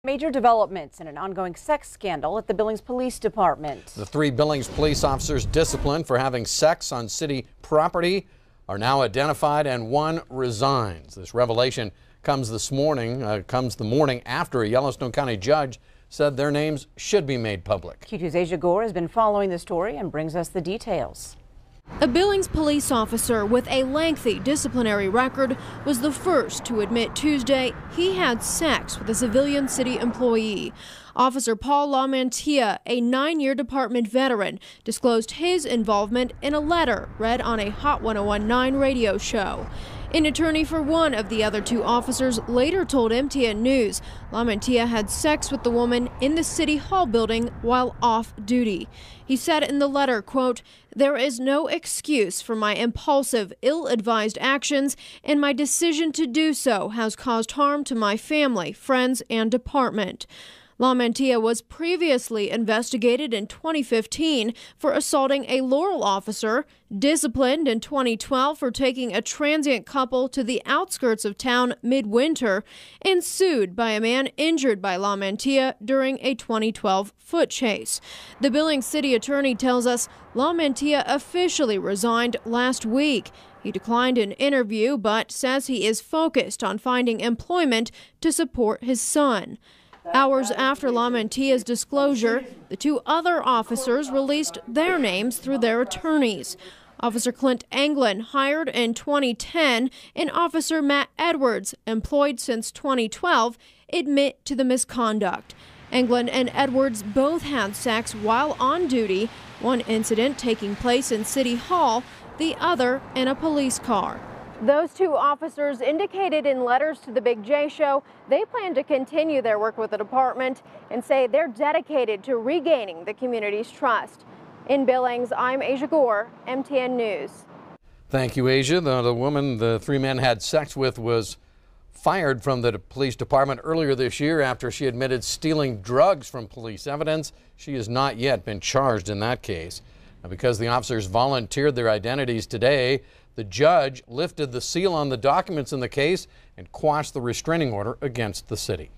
Major developments in an ongoing sex scandal at the Billings Police Department. The 3 Billings police officers disciplined for having sex on city property are now identified and 1 resigns. This revelation comes the morning after a Yellowstone County judge said their names should be made public. Q2's Asia Gore has been following the story and brings us the details. A Billings police officer with a lengthy disciplinary record was the first to admit Tuesday he had sex with a civilian city employee. Officer Paul LaMantia, a 9-year department veteran, disclosed his involvement in a letter read on a Hot 1019 radio show. An attorney for one of the other 2 officers later told MTN News LaMantia had sex with the woman in the City Hall building while off duty. He said in the letter, quote, "There is no excuse for my impulsive, ill-advised actions, and my decision to do so has caused harm to my family, friends, and department." LaMantia was previously investigated in 2015 for assaulting a Laurel officer, disciplined in 2012 for taking a transient couple to the outskirts of town midwinter, and sued by a man injured by LaMantia during a 2012 foot chase. The Billings city attorney tells us LaMantia officially resigned last week. He declined an interview but says he is focused on finding employment to support his son. Hours after LaMantia's disclosure, the 2 other officers released their names through their attorneys. Officer Clint Anglin, hired in 2010, and Officer Matt Edwards, employed since 2012, admit to the misconduct. Anglin and Edwards both had sex while on duty, one incident taking place in City Hall, the other in a police car. Those 2 officers indicated in letters to the Big J Show they plan to continue their work with the department and say they're dedicated to regaining the community's trust. In Billings, I'm Asia Gore, MTN News. Thank you, Asia. The woman the 3 men had sex with was fired from the police department earlier this year after she admitted stealing drugs from police evidence. She has not yet been charged in that case. Now, because the officers volunteered their identities today, the judge lifted the seal on the documents in the case and quashed the restraining order against the city.